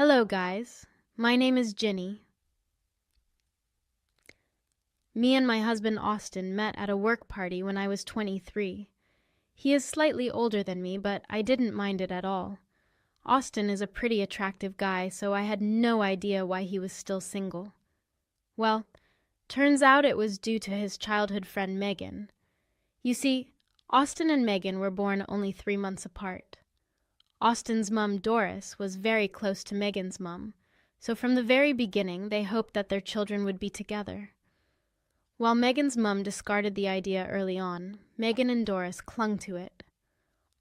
Hello, guys. My name is Ginny. Me and my husband Austin met at a work party when I was 23. He is slightly older than me, but I didn't mind it at all. Austin is a pretty attractive guy, so I had no idea why he was still single. Well, turns out it was due to his childhood friend Megan. You see, Austin and Megan were born only 3 months apart. Austin's mom, Doris, was very close to Megan's mom, so from the very beginning they hoped that their children would be together. While Megan's mom discarded the idea early on, Megan and Doris clung to it.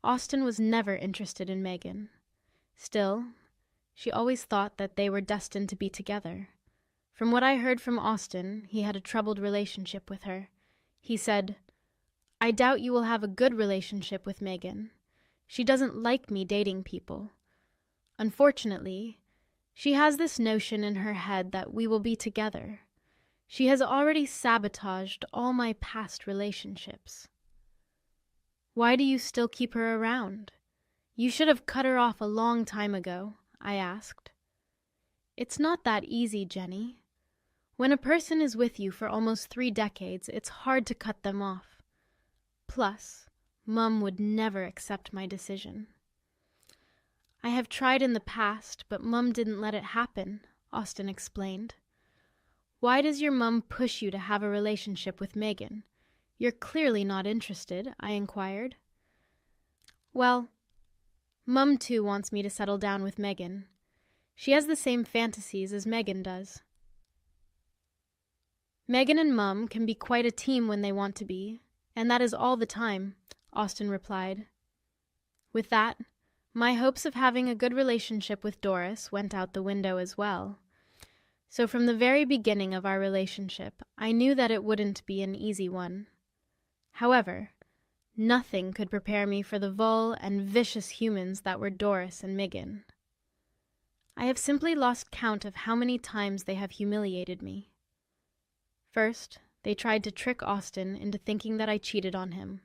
Austin was never interested in Megan. Still, she always thought that they were destined to be together. From what I heard from Austin, he had a troubled relationship with her. He said, "I doubt you will have a good relationship with Megan. She doesn't like me dating people. Unfortunately, she has this notion in her head that we will be together. She has already sabotaged all my past relationships." "Why do you still keep her around? You should have cut her off a long time ago," I asked. "It's not that easy, Jenny. When a person is with you for almost 3 decades, it's hard to cut them off. Plus, Mum would never accept my decision." "I have tried in the past, but Mum didn't let it happen," Austin explained. "Why does your mum push you to have a relationship with Megan? You're clearly not interested," I inquired. "Well, Mum too wants me to settle down with Megan. She has the same fantasies as Megan does." "Megan and Mum can be quite a team when they want to be, and that is all the time," Austin replied. With that, my hopes of having a good relationship with Doris went out the window as well. So from the very beginning of our relationship, I knew that it wouldn't be an easy one. However, nothing could prepare me for the vile and vicious humans that were Doris and Megan. I have simply lost count of how many times they have humiliated me. First, they tried to trick Austin into thinking that I cheated on him.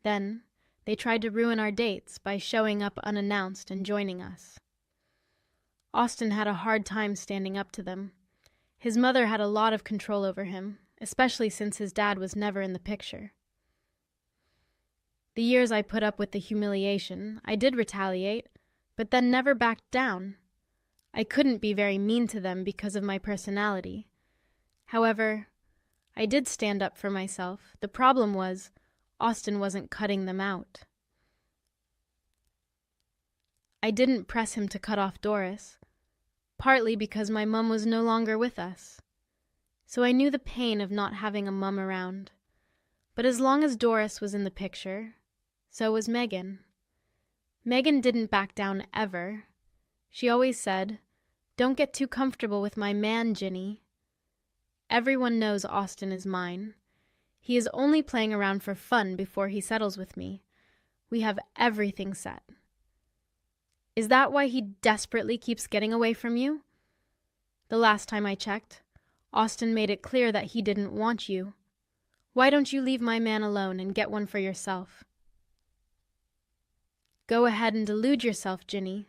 Then, they tried to ruin our dates by showing up unannounced and joining us. Austin had a hard time standing up to them. His mother had a lot of control over him, especially since his dad was never in the picture. The years I put up with the humiliation, I did retaliate, but then never backed down. I couldn't be very mean to them because of my personality. However, I did stand up for myself. The problem was, Austin wasn't cutting them out. I didn't press him to cut off Doris, partly because my mum was no longer with us. So I knew the pain of not having a mum around. But as long as Doris was in the picture, so was Megan. Megan didn't back down ever. She always said, "Don't get too comfortable with my man, Ginny. Everyone knows Austin is mine. He is only playing around for fun before he settles with me. We have everything set." "Is that why he desperately keeps getting away from you?" "The last time I checked, Austin made it clear that he didn't want you. Why don't you leave my man alone and get one for yourself?" "Go ahead and delude yourself, Ginny.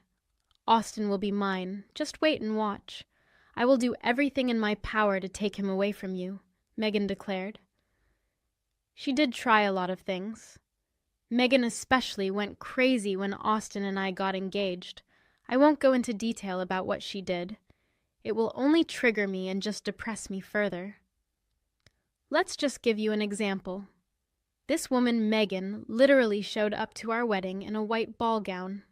Austin will be mine. Just wait and watch. I will do everything in my power to take him away from you," Megan declared. She did try a lot of things. Megan especially went crazy when Austin and I got engaged. I won't go into detail about what she did. It will only trigger me and just depress me further. Let's just give you an example. This woman, Megan, literally showed up to our wedding in a white ball gown.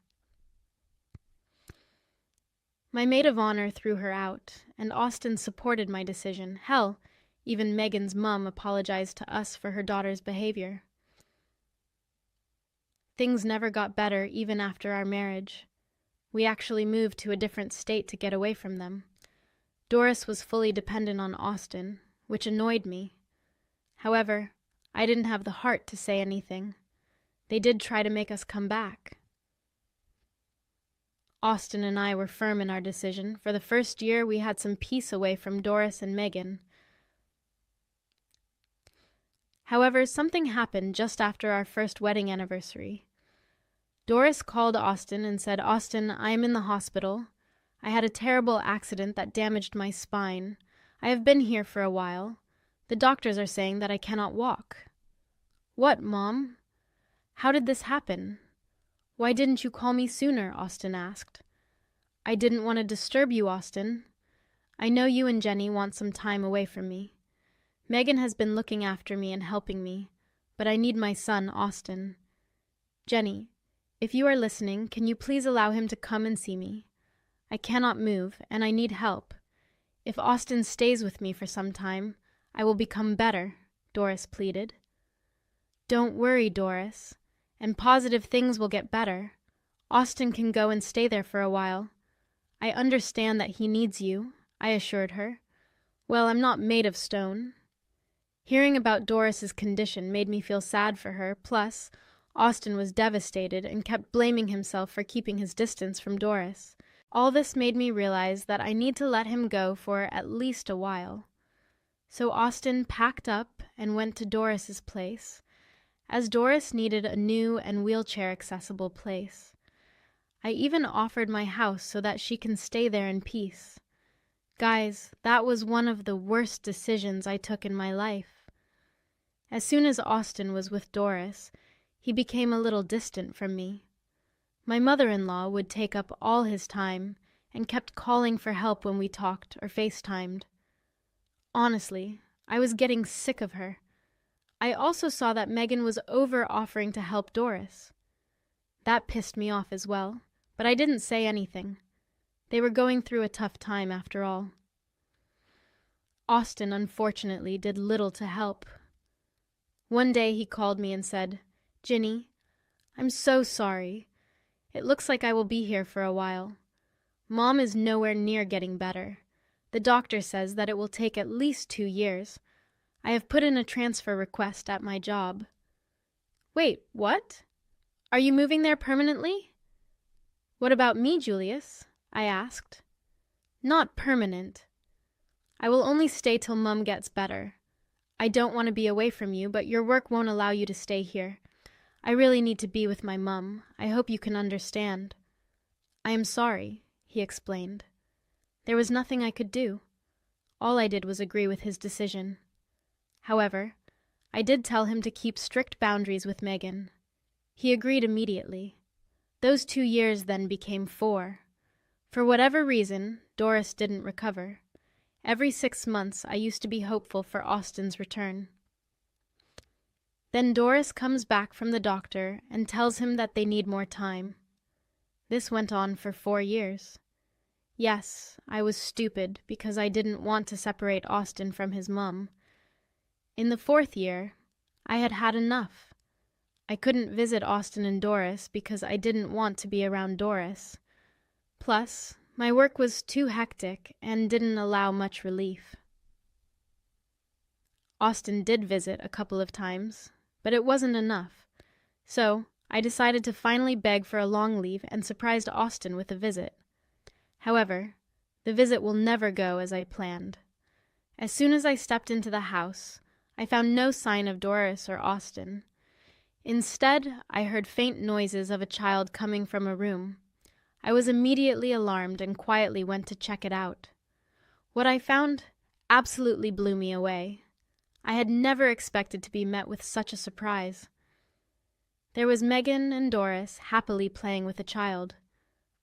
My maid of honor threw her out, and Austin supported my decision. Hell, even Megan's mum apologized to us for her daughter's behavior. Things never got better even after our marriage. We actually moved to a different state to get away from them. Doris was fully dependent on Austin, which annoyed me. However, I didn't have the heart to say anything. They did try to make us come back. Austin and I were firm in our decision. For the first year, we had some peace away from Doris and Megan. However, something happened just after our first wedding anniversary. Doris called Austin and said, "Austin, I am in the hospital. I had a terrible accident that damaged my spine. I have been here for a while. The doctors are saying that I cannot walk." "What, Mom? How did this happen? Why didn't you call me sooner?" Austin asked. "I didn't want to disturb you, Austin. I know you and Jenny want some time away from me. Megan has been looking after me and helping me, but I need my son, Austin. Jenny, if you are listening, can you please allow him to come and see me? I cannot move, and I need help. If Austin stays with me for some time, I will become better," Doris pleaded. "Don't worry, Doris, and positive things will get better. Austin can go and stay there for a while. I understand that he needs you," I assured her. "Well, I'm not made of stone." Hearing about Doris's condition made me feel sad for her, plus Austin was devastated and kept blaming himself for keeping his distance from Doris. All this made me realize that I need to let him go for at least a while. So Austin packed up and went to Doris's place, as Doris needed a new and wheelchair-accessible place. I even offered my house so that she can stay there in peace. Guys, that was one of the worst decisions I took in my life. As soon as Austin was with Doris, he became a little distant from me. My mother-in-law would take up all his time and kept calling for help when we talked or FaceTimed. Honestly, I was getting sick of her. I also saw that Megan was over-offering to help Doris. That pissed me off as well, but I didn't say anything. They were going through a tough time after all. Austin, unfortunately, did little to help. One day he called me and said, "Ginny, I'm so sorry. It looks like I will be here for a while. Mom is nowhere near getting better. The doctor says that it will take at least 2 years. I have put in a transfer request at my job." "Wait, what? Are you moving there permanently?" "What about me, Julius?" I asked. "Not permanent. I will only stay till Mum gets better. I don't want to be away from you, but your work won't allow you to stay here. I really need to be with my mum. I hope you can understand." "I am sorry," he explained. There was nothing I could do. All I did was agree with his decision. However, I did tell him to keep strict boundaries with Megan. He agreed immediately. Those 2 years then became 4. For whatever reason, Doris didn't recover. Every 6 months I used to be hopeful for Austin's return. Then Doris comes back from the doctor and tells him that they need more time. This went on for 4 years. Yes, I was stupid because I didn't want to separate Austin from his mum. In the 4th year, I had had enough. I couldn't visit Austin and Doris because I didn't want to be around Doris. Plus, my work was too hectic and didn't allow much relief. Austin did visit a couple of times, but it wasn't enough. So, I decided to finally beg for a long leave and surprised Austin with a visit. However, the visit will never go as I planned. As soon as I stepped into the house, I found no sign of Doris or Austin. Instead, I heard faint noises of a child coming from a room. I was immediately alarmed and quietly went to check it out. What I found absolutely blew me away. I had never expected to be met with such a surprise. There was Megan and Doris happily playing with a child.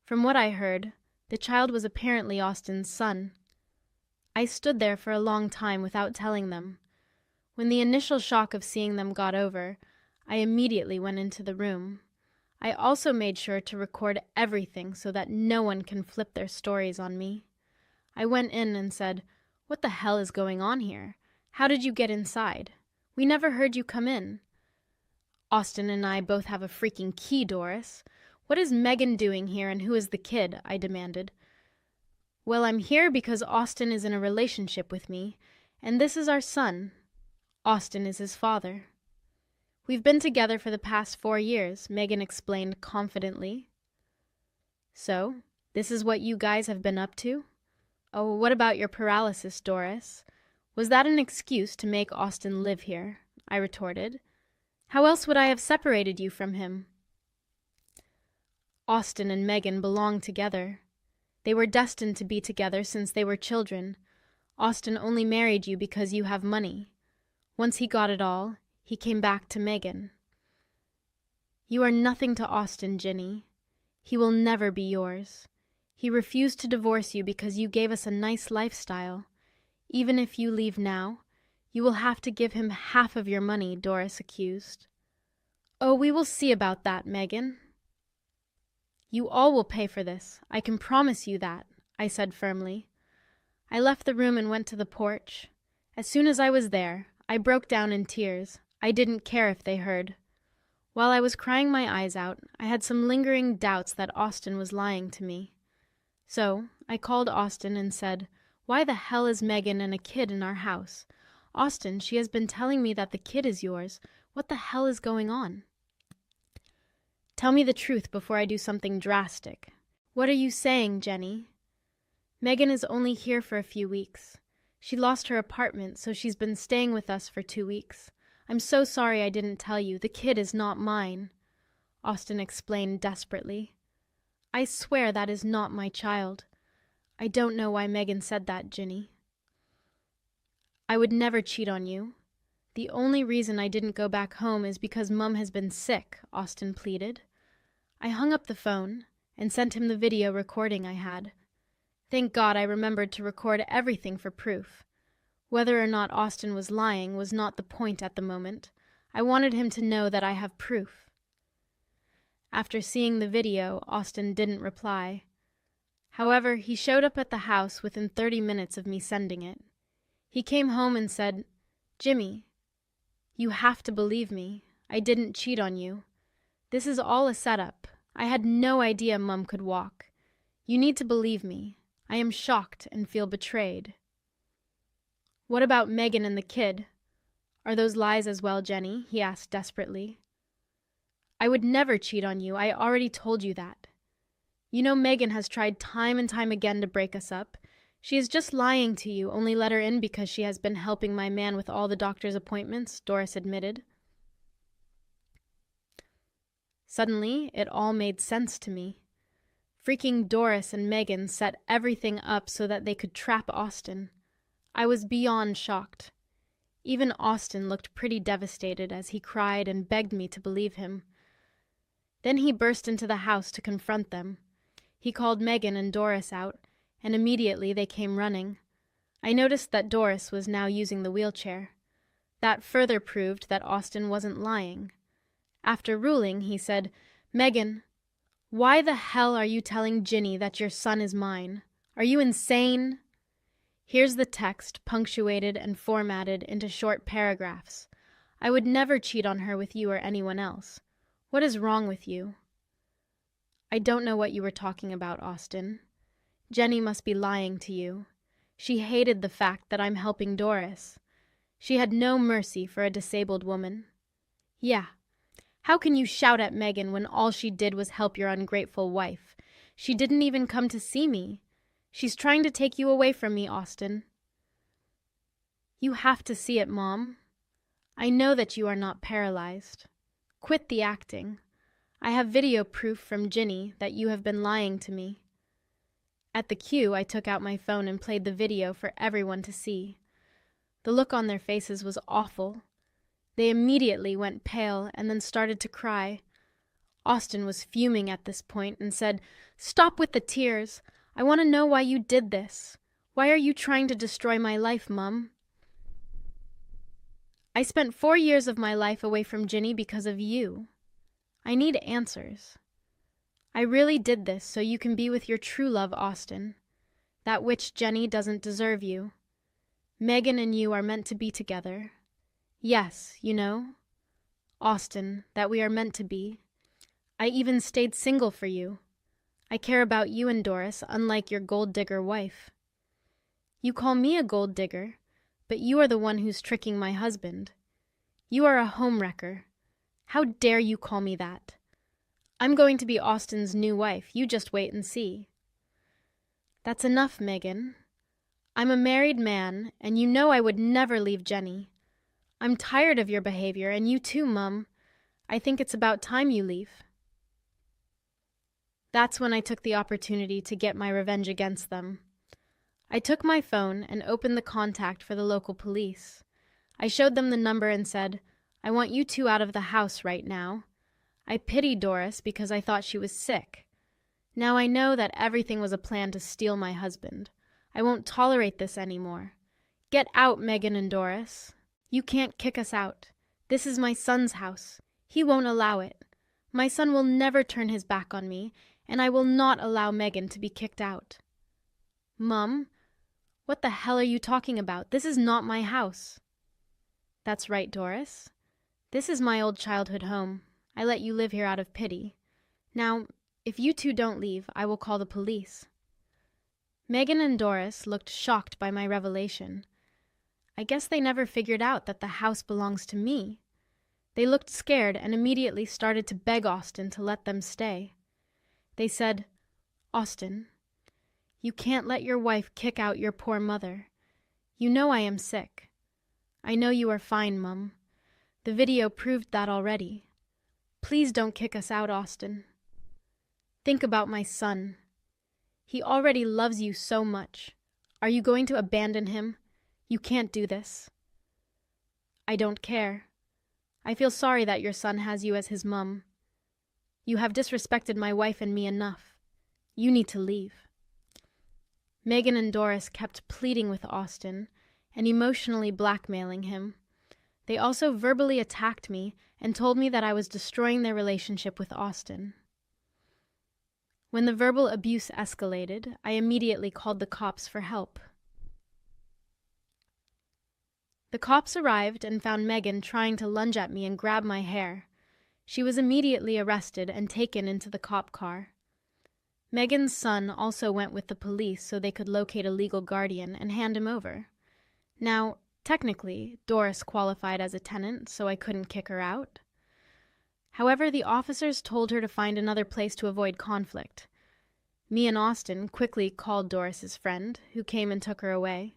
From what I heard, the child was apparently Austin's son. I stood there for a long time without telling them. When the initial shock of seeing them got over, I immediately went into the room. I also made sure to record everything so that no one can flip their stories on me. I went in and said, "What the hell is going on here? How did you get inside? We never heard you come in." "Austin and I both have a freaking key, Doris. What is Megan doing here and who is the kid?" I demanded. "Well, I'm here because Austin is in a relationship with me, and this is our son. Austin is his father. We've been together for the past 4 years, Megan explained confidently. "So, this is what you guys have been up to? Oh, what about your paralysis, Doris? Was that an excuse to make Austin live here?" I retorted. "How else would I have separated you from him?" Austin and Megan belong together. They were destined to be together since they were children. Austin only married you because you have money. Once he got it all, he came back to Megan. You are nothing to Austin, Ginny. He will never be yours. He refused to divorce you because you gave us a nice lifestyle. Even if you leave now, you will have to give him half of your money, Doris accused. Oh, we will see about that, Megan. You all will pay for this. I can promise you that, I said firmly. I left the room and went to the porch. As soon as I was there, I broke down in tears. I didn't care if they heard. While I was crying my eyes out, I had some lingering doubts that Austin was lying to me. So I called Austin and said, "Why the hell is Megan and a kid in our house? Austin, she has been telling me that the kid is yours. What the hell is going on? Tell me the truth before I do something drastic." "What are you saying, Jenny?" "Megan is only here for a few weeks. She lost her apartment, so she's been staying with us for 2 weeks. I'm so sorry I didn't tell you. The kid is not mine," Austin explained desperately. "I swear that is not my child. I don't know why Megan said that, Ginny." "I would never cheat on you. The only reason I didn't go back home is because Mum has been sick," Austin pleaded. I hung up the phone and sent him the video recording I had. Thank God I remembered to record everything for proof. Whether or not Austin was lying was not the point at the moment. I wanted him to know that I have proof. After seeing the video, Austin didn't reply. However, he showed up at the house within 30 minutes of me sending it. He came home and said, "Jimmy, you have to believe me. I didn't cheat on you. This is all a setup. I had no idea Mum could walk. You need to believe me. I am shocked and feel betrayed." "What about Megan and the kid? Are those lies as well, Jenny?" he asked desperately. "I would never cheat on you. I already told you that. You know Megan has tried time and time again to break us up. She is just lying to you, only let her in because she has been helping my man with all the doctor's appointments," Doris admitted. Suddenly, it all made sense to me. Freaking Doris and Megan set everything up so that they could trap Austin. I was beyond shocked. Even Austin looked pretty devastated as he cried and begged me to believe him. Then he burst into the house to confront them. He called Megan and Doris out, and immediately they came running. I noticed that Doris was now using the wheelchair. That further proved that Austin wasn't lying. After ruling, he said, "Megan, why the hell are you telling Ginny that your son is mine? Are you insane?" Here's the text, punctuated and formatted into short paragraphs. "I would never cheat on her with you or anyone else. What is wrong with you?" "I don't know what you were talking about, Austin. Jenny must be lying to you. She hated the fact that I'm helping Doris. She had no mercy for a disabled woman." "Yeah. How can you shout at Megan when all she did was help your ungrateful wife? She didn't even come to see me. She's trying to take you away from me, Austin." "You have to see it, Mom. I know that you are not paralyzed. Quit the acting. I have video proof from Ginny that you have been lying to me." At the cue, I took out my phone and played the video for everyone to see. The look on their faces was awful. They immediately went pale and then started to cry. Austin was fuming at this point and said, "Stop with the tears. I want to know why you did this. Why are you trying to destroy my life, Mum?" "I spent 4 years of my life away from Ginny because of you. I need answers. I really did this so you can be with your true love, Austin. That witch Jenny doesn't deserve you. Megan and you are meant to be together. Yes, you know, Austin, that we are meant to be. I even stayed single for you. I care about you and Doris, unlike your gold digger wife. You call me a gold digger, but you are the one who's tricking my husband. You are a homewrecker. How dare you call me that? I'm going to be Austin's new wife. You just wait and see." "That's enough, Megan. I'm a married man, and you know I would never leave Jenny. I'm tired of your behavior, and you too, Mum. I think it's about time you leave." That's when I took the opportunity to get my revenge against them. I took my phone and opened the contact for the local police. I showed them the number and said, "I want you two out of the house right now." I pitied Doris because I thought she was sick. Now I know that everything was a plan to steal my husband. I won't tolerate this anymore. Get out, Megan and Doris. You can't kick us out. This is my son's house. He won't allow it. My son will never turn his back on me, and I will not allow Megan to be kicked out. Mum, what the hell are you talking about? This is not my house. That's right, Doris. This is my old childhood home. I let you live here out of pity. Now, if you two don't leave, I will call the police. Megan and Doris looked shocked by my revelation. I guess they never figured out that the house belongs to me. They looked scared and immediately started to beg Austin to let them stay. They said, "Austin, you can't let your wife kick out your poor mother. You know I am sick. I know you are fine, Mum. The video proved that already. Please don't kick us out, Austin. Think about my son. He already loves you so much. Are you going to abandon him? You can't do this." "I don't care. I feel sorry that your son has you as his mum. You have disrespected my wife and me enough. You need to leave." Megan and Doris kept pleading with Austin and emotionally blackmailing him. They also verbally attacked me and told me that I was destroying their relationship with Austin. When the verbal abuse escalated, I immediately called the cops for help. The cops arrived and found Megan trying to lunge at me and grab my hair. She was immediately arrested and taken into the cop car. Megan's son also went with the police so they could locate a legal guardian and hand him over. Now, technically, Doris qualified as a tenant, so I couldn't kick her out. However, the officers told her to find another place to avoid conflict. Me and Austin quickly called Doris's friend, who came and took her away.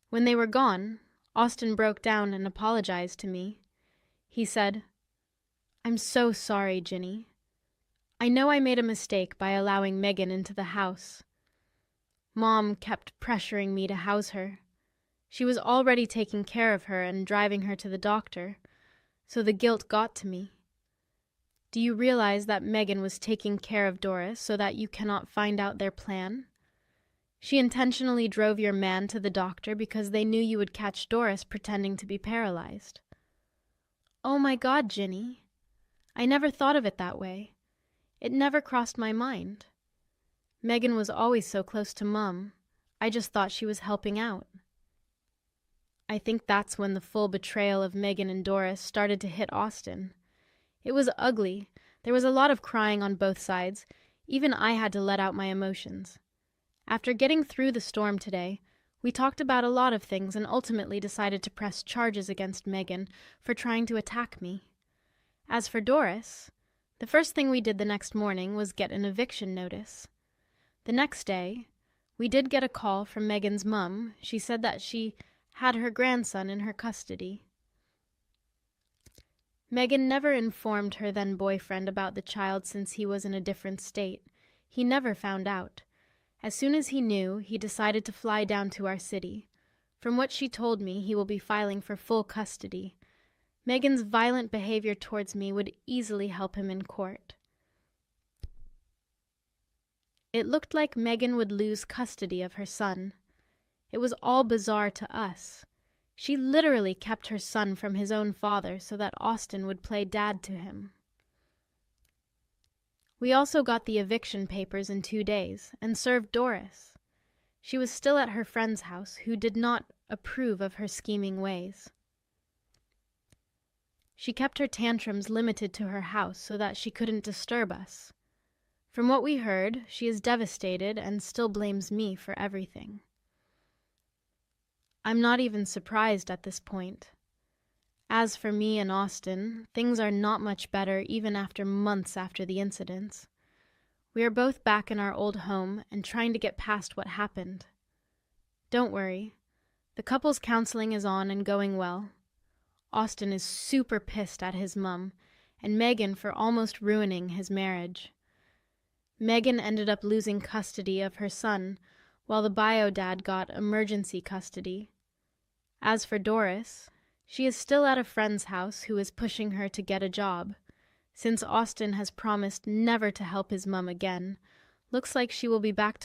When they were gone, Austin broke down and apologized to me. He said, "I'm so sorry, Ginny. I know I made a mistake by allowing Megan into the house. Mom kept pressuring me to house her. She was already taking care of her and driving her to the doctor, so the guilt got to me. Do you realize that Megan was taking care of Doris so that you cannot find out their plan? She intentionally drove your man to the doctor because they knew you would catch Doris pretending to be paralyzed." "Oh my God, Ginny. I never thought of it that way. It never crossed my mind. Megan was always so close to Mum. I just thought she was helping out." I think that's when the full betrayal of Megan and Doris started to hit Austin. It was ugly. There was a lot of crying on both sides. Even I had to let out my emotions. After getting through the storm today, we talked about a lot of things and ultimately decided to press charges against Megan for trying to attack me. As for Doris, the first thing we did the next morning was get an eviction notice. The next day, we did get a call from Megan's mum. She said that she had her grandson in her custody. Megan never informed her then-boyfriend about the child since he was in a different state. He never found out. As soon as he knew, he decided to fly down to our city. From what she told me, he will be filing for full custody. Megan's violent behavior towards me would easily help him in court. It looked like Megan would lose custody of her son. It was all bizarre to us. She literally kept her son from his own father so that Austin would play dad to him. We also got the eviction papers in 2 days and served Doris. She was still at her friend's house, who did not approve of her scheming ways. She kept her tantrums limited to her house so that she couldn't disturb us. From what we heard, she is devastated and still blames me for everything. I'm not even surprised at this point. As for me and Austin, things are not much better even after months after the incidents. We are both back in our old home and trying to get past what happened. Don't worry. The couple's counseling is on and going well. Austin is super pissed at his mum, and Megan for almost ruining his marriage. Megan ended up losing custody of her son, while the bio dad got emergency custody. As for Doris, she is still at a friend's house who is pushing her to get a job. Since Austin has promised never to help his mum again, looks like she will be back